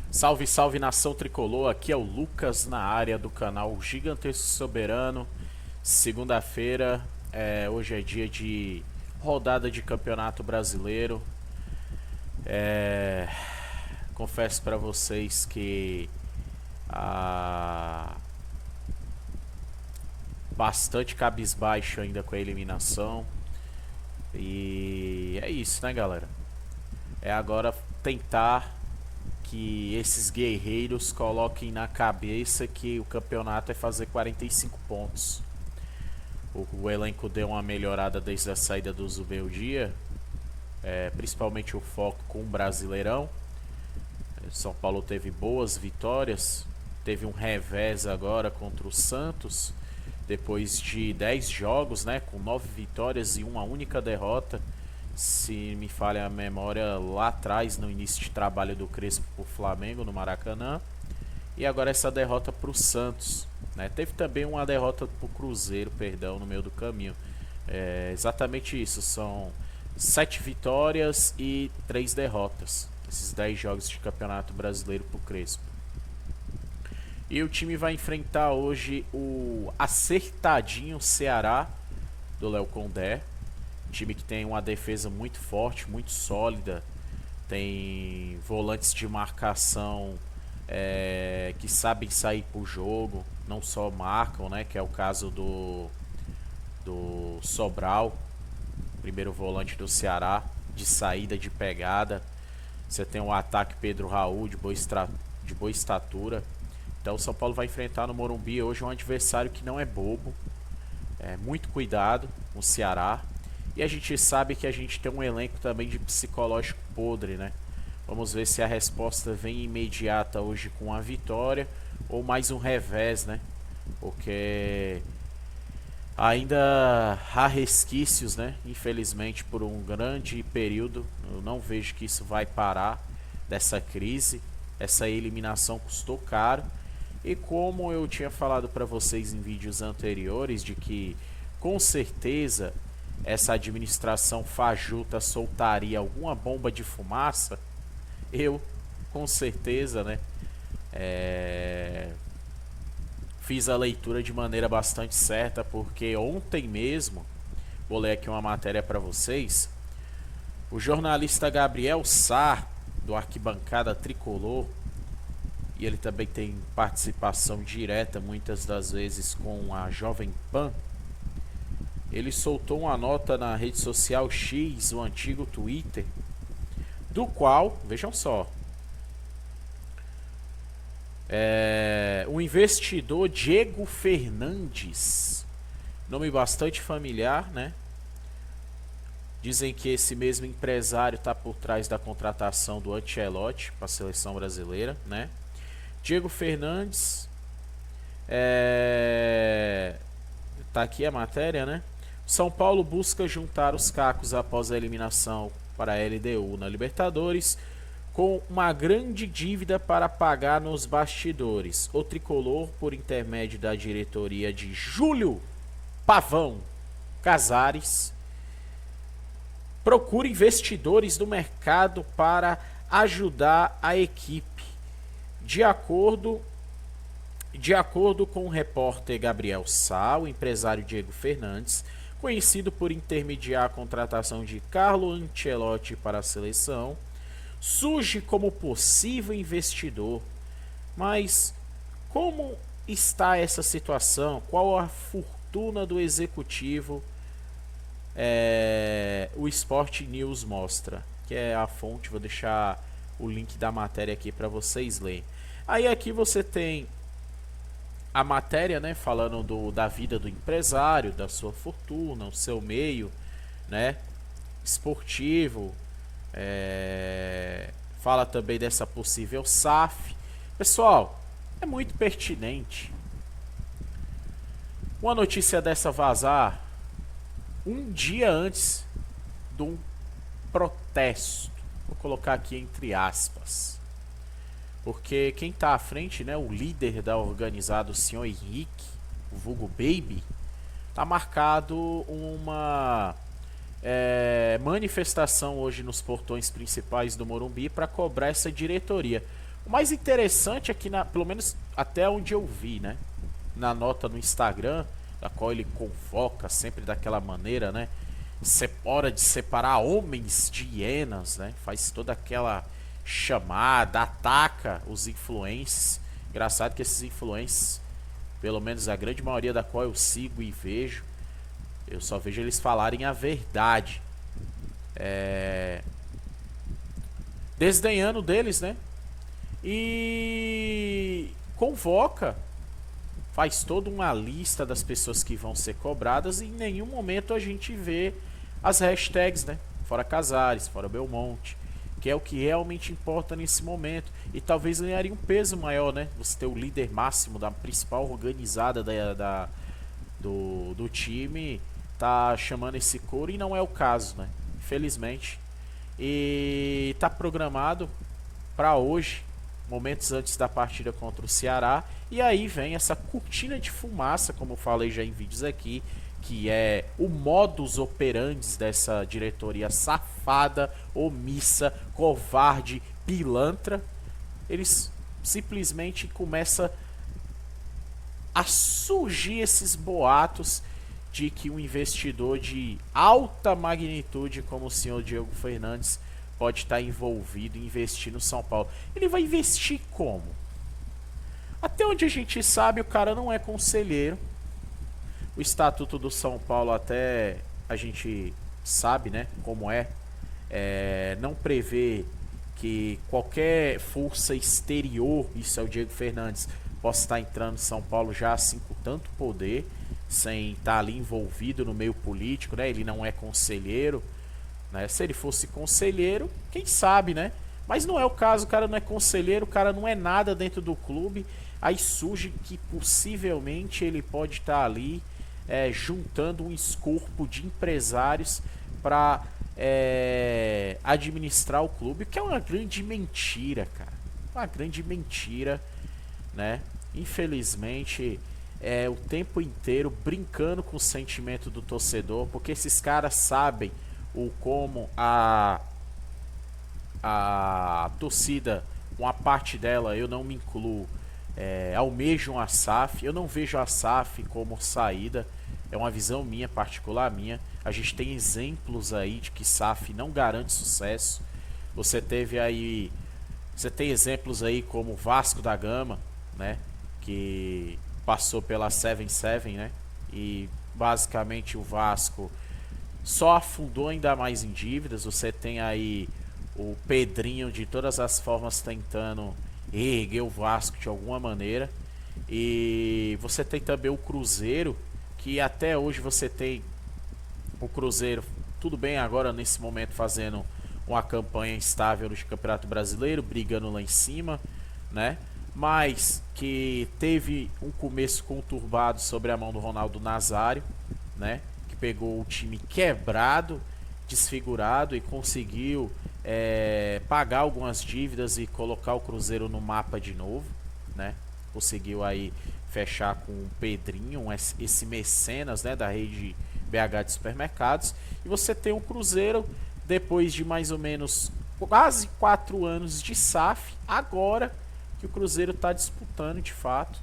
Salve, salve nação tricolor, aqui é o Lucas na área do canal Gigantesco Soberano. Segunda-feira, hoje é dia de rodada de campeonato brasileiro. É, confesso para vocês que bastante cabisbaixo ainda com a eliminação. E é isso, né, galera? É agora tentar que esses guerreiros coloquem na cabeça que o campeonato é fazer 45 pontos. O elenco deu uma melhorada desde a saída do meio-dia, principalmente o foco com o Brasileirão. São Paulo teve boas vitórias, teve um revés agora contra o Santos, depois de 10 jogos, né, com 9 vitórias e uma única derrota. Se me falha a memória, lá atrás, no início de trabalho do Crespo pro Flamengo, no Maracanã. E agora essa derrota pro Santos, né? Teve também uma derrota pro Cruzeiro, perdão, no meio do caminho. Exatamente isso, são 7 vitórias e 3 derrotas. Esses 10 jogos de campeonato brasileiro pro Crespo. E o time vai enfrentar hoje o acertadinho Ceará, do Léo Condé. Time que tem uma defesa muito forte, muito sólida. Tem volantes de marcação que sabem sair pro jogo, não só marcam, né? Que é o caso do Sobral, primeiro volante do Ceará, de saída, de pegada. Você tem o ataque Pedro Raul, de boa estatura. Então o São Paulo vai enfrentar no Morumbi hoje um adversário que não é bobo. Muito cuidado com o Ceará. E a gente sabe que a gente tem um elenco também de psicológico podre, né? Vamos ver se a resposta vem imediata hoje com a vitória ou mais um revés, né? Porque ainda há resquícios, né? Infelizmente, por um grande período. Eu não vejo que isso vai parar dessa crise. Essa eliminação custou caro. E como eu tinha falado para vocês em vídeos anteriores, de que com certeza essa administração fajuta soltaria alguma bomba de fumaça, eu com certeza, né, fiz a leitura de maneira bastante certa, porque ontem mesmo, vou ler aqui uma matéria para vocês, o jornalista Gabriel Sá, do Arquibancada Tricolor, e ele também tem participação direta muitas das vezes com a Jovem Pan. Ele soltou uma nota na rede social X, o antigo Twitter, do qual, vejam só, o investidor Diego Fernandes, nome bastante familiar, né? Dizem que esse mesmo empresário está por trás da contratação do Ancelotti para a seleção brasileira, né? Diego Fernandes, tá aqui a matéria, né? São Paulo busca juntar os cacos após a eliminação para a LDU na Libertadores, com uma grande dívida para pagar nos bastidores. O tricolor, por intermédio da diretoria de Júlio Pavão Casares, procura investidores do mercado para ajudar a equipe. De acordo com o repórter Gabriel Sá, o empresário Diego Fernandes, conhecido por intermediar a contratação de Carlo Ancelotti para a seleção, surge como possível investidor. Mas como está essa situação? Qual a fortuna do executivo? O Sport News mostra, que é a fonte. Vou deixar o link da matéria aqui para vocês lerem. Aí aqui você tem a matéria, né, falando da vida do empresário, da sua fortuna, o seu meio, né, esportivo. Fala também dessa possível SAF. Pessoal, é muito pertinente. Uma notícia dessa vazar um dia antes de um protesto. Vou colocar aqui entre aspas. Porque quem está à frente, né, o líder da organizada, o senhor Henrique, o vulgo Baby, está marcado uma manifestação hoje nos portões principais do Morumbi para cobrar essa diretoria. O mais interessante é que, pelo menos até onde eu vi, né? Na nota no Instagram, da qual ele convoca sempre daquela maneira, né? Hora de separar homens de hienas, né? Faz toda aquela chamada, ataca os influencers. Engraçado que esses influencers, pelo menos a grande maioria da qual eu sigo e vejo, eu só vejo eles falarem a verdade. Desdenhando deles, né? E convoca, faz toda uma lista das pessoas que vão ser cobradas e em nenhum momento a gente vê as hashtags, né? Fora Casares, fora Belmonte, que é o que realmente importa nesse momento. E talvez ganharia um peso maior, né? Você ter o líder máximo da principal organizada do time tá chamando esse coro e não é o caso, né? Infelizmente. E tá programado para hoje, momentos antes da partida contra o Ceará. E aí vem essa cortina de fumaça, como eu falei já em vídeos aqui, que é o modus operandi dessa diretoria safada, omissa, covarde, pilantra. Eles simplesmente começam a surgir esses boatos de que um investidor de alta magnitude como o senhor Diego Fernandes pode estar envolvido em investir no São Paulo. Ele vai investir como? Até onde a gente sabe, o cara não é conselheiro. O estatuto do São Paulo até a gente sabe, né, como não prevê que qualquer força exterior, isso é o Diego Fernandes, possa estar entrando em São Paulo já assim com tanto poder, sem estar ali envolvido no meio político, né? Ele não é conselheiro, né? Se ele fosse conselheiro, quem sabe, né? Mas não é o caso, o cara não é conselheiro, o cara não é nada dentro do clube. Aí surge que possivelmente ele pode estar ali juntando um escorpo de empresários para administrar o clube, que é uma grande mentira, cara. Uma grande mentira, né? Infelizmente, o tempo inteiro brincando com o sentimento do torcedor, porque esses caras sabem como a torcida, uma parte dela, eu não me incluo, almejam a SAF. Eu não vejo a SAF como saída, é uma visão minha, particular minha. A gente tem exemplos aí de que SAF não garante sucesso. Você tem exemplos aí como Vasco da Gama, né, que passou pela 7-7, né, e basicamente o Vasco só afundou ainda mais em dívidas. Você tem aí o Pedrinho de todas as formas tentando erguer o Vasco de alguma maneira. E você tem também o Cruzeiro, que até hoje você tem o Cruzeiro, tudo bem agora nesse momento fazendo uma campanha estável no Campeonato Brasileiro, brigando lá em cima, né? Mas que teve um começo conturbado sobre a mão do Ronaldo Nazário, né? Que pegou o time quebrado, desfigurado e conseguiu pagar algumas dívidas e colocar o Cruzeiro no mapa de novo, né? Conseguiu aí fechar com o Pedrinho, esse mecenas, né, da rede BH de supermercados. E você tem o Cruzeiro, depois de mais ou menos quase 4 anos de SAF, agora que o Cruzeiro está disputando de fato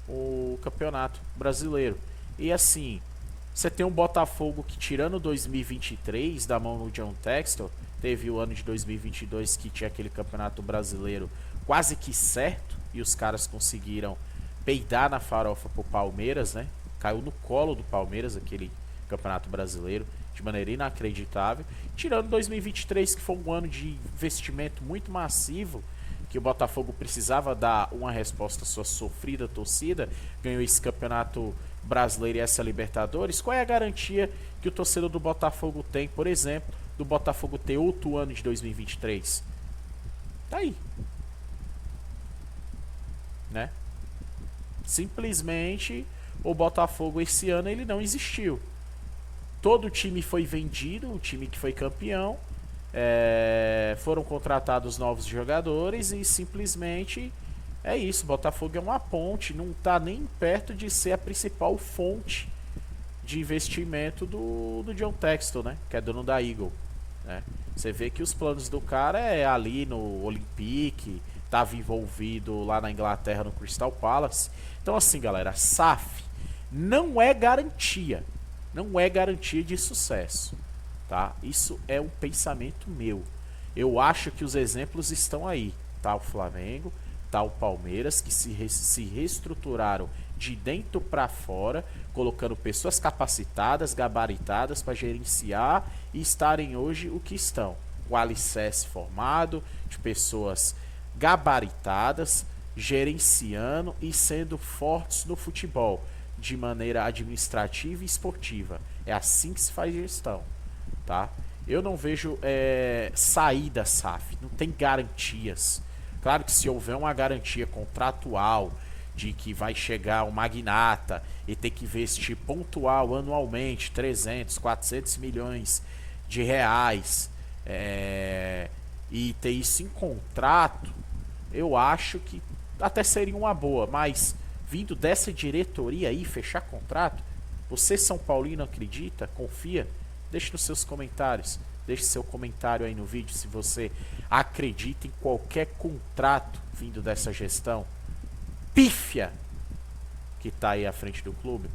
o Campeonato Brasileiro. E assim, você tem um Botafogo que, tirando 2023 da mão do John Textor, teve o ano de 2022 que tinha aquele Campeonato Brasileiro quase que certo e os caras conseguiram peidar na farofa pro Palmeiras, né? Caiu no colo do Palmeiras aquele Campeonato Brasileiro de maneira inacreditável. Tirando 2023, que foi um ano de investimento muito massivo, que o Botafogo precisava dar uma resposta à sua sofrida torcida, ganhou esse Campeonato Brasileiro e essa Libertadores. Qual é a garantia que o torcedor do Botafogo tem, por exemplo, do Botafogo ter outro ano de 2023? Tá aí, né? Simplesmente o Botafogo esse ano ele não existiu. Todo o time foi vendido, o time que foi campeão, foram contratados novos jogadores e simplesmente é isso. Botafogo é uma ponte, não está nem perto de ser a principal fonte de investimento do John Textor, né, que é dono da Eagle, né? Você vê que os planos do cara é ali no Olympique, estava envolvido lá na Inglaterra no Crystal Palace. Então assim, galera, SAF não é garantia, não é garantia de sucesso, tá? Isso é um pensamento meu. Eu acho que os exemplos estão aí, tá? O Flamengo, tá o Palmeiras, que se reestruturaram de dentro para fora, colocando pessoas capacitadas, gabaritadas para gerenciar e estarem hoje o que estão. O alicerce formado de pessoas gabaritadas, gerenciando e sendo fortes no futebol, de maneira administrativa e esportiva. É assim que se faz gestão, tá? Eu não vejo saída SAF, não tem garantias. Claro que se houver uma garantia contratual de que vai chegar um magnata e ter que investir pontual anualmente 300, 400 milhões de reais e ter isso em contrato, eu acho que até seria uma boa, mas vindo dessa diretoria aí, fechar contrato, você São Paulino acredita, confia? Deixe nos seus comentários, deixe seu comentário aí no vídeo se você acredita em qualquer contrato vindo dessa gestão pífia que está aí à frente do clube.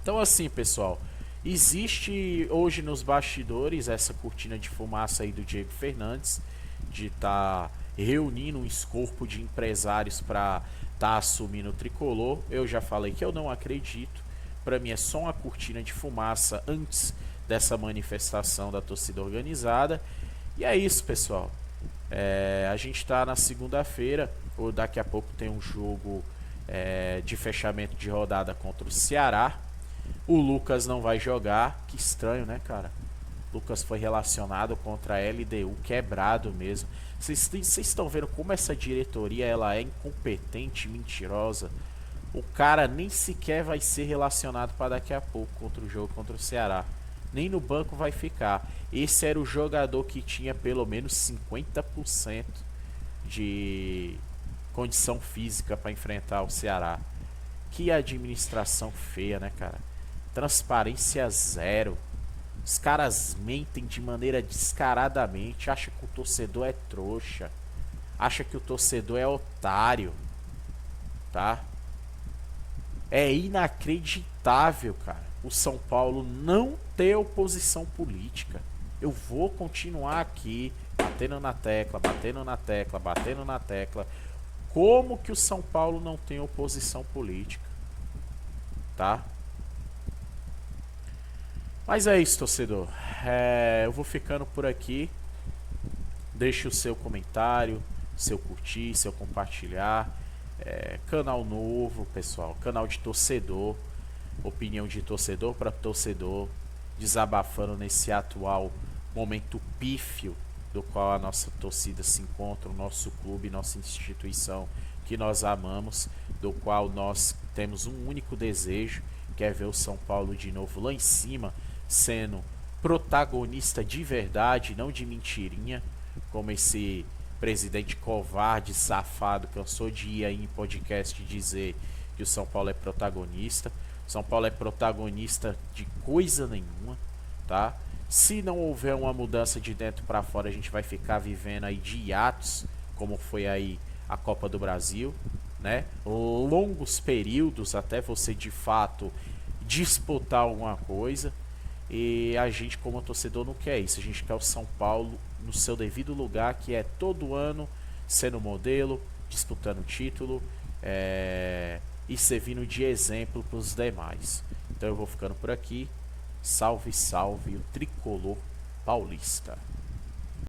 Então assim, pessoal, existe hoje nos bastidores essa cortina de fumaça aí do Diego Fernandes, de estar reunindo um escopo de empresários para estar assumindo o tricolor. Eu já falei que eu não acredito. Para mim é só uma cortina de fumaça antes dessa manifestação da torcida organizada. E é isso, pessoal. A gente está na segunda-feira, ou daqui a pouco tem um jogo de fechamento de rodada contra o Ceará. O Lucas não vai jogar, que estranho, né, cara? O Lucas foi relacionado contra a LDU, quebrado mesmo. Vocês estão vendo como essa diretoria ela é incompetente, mentirosa. O cara nem sequer vai ser relacionado para daqui a pouco contra o jogo contra o Ceará. Nem no banco vai ficar. Esse era o jogador que tinha pelo menos 50% de condição física para enfrentar o Ceará. Que administração feia, né, cara? Transparência zero. Os caras mentem de maneira descaradamente. Acha que o torcedor é trouxa. Acha que o torcedor é otário. Tá? É inacreditável, cara, o São Paulo não ter oposição política. Eu vou continuar aqui batendo na tecla, batendo na tecla, batendo na tecla. Como que o São Paulo não tem oposição política? Tá? Mas é isso, torcedor. Eu vou ficando por aqui. Deixe o seu comentário, seu curtir, seu compartilhar. Canal novo, pessoal. Canal de torcedor. Opinião de torcedor para torcedor. Desabafando nesse atual momento pífio do qual a nossa torcida se encontra, o nosso clube, nossa instituição que nós amamos, do qual nós temos um único desejo, que é ver o São Paulo de novo lá em cima, sendo protagonista de verdade, não de mentirinha, como esse presidente covarde, safado, cansou de ir aí em podcast dizer que o São Paulo é protagonista. O São Paulo é protagonista de coisa nenhuma, tá? Se não houver uma mudança de dentro para fora, a gente vai ficar vivendo aí de hiatos, como foi aí a Copa do Brasil, né? Longos períodos até você de fato disputar alguma coisa. E a gente, como torcedor, não quer isso. A gente quer o São Paulo no seu devido lugar, que é todo ano sendo modelo, disputando título e servindo de exemplo para os demais. Então eu vou ficando por aqui. Salve, salve o tricolor paulista.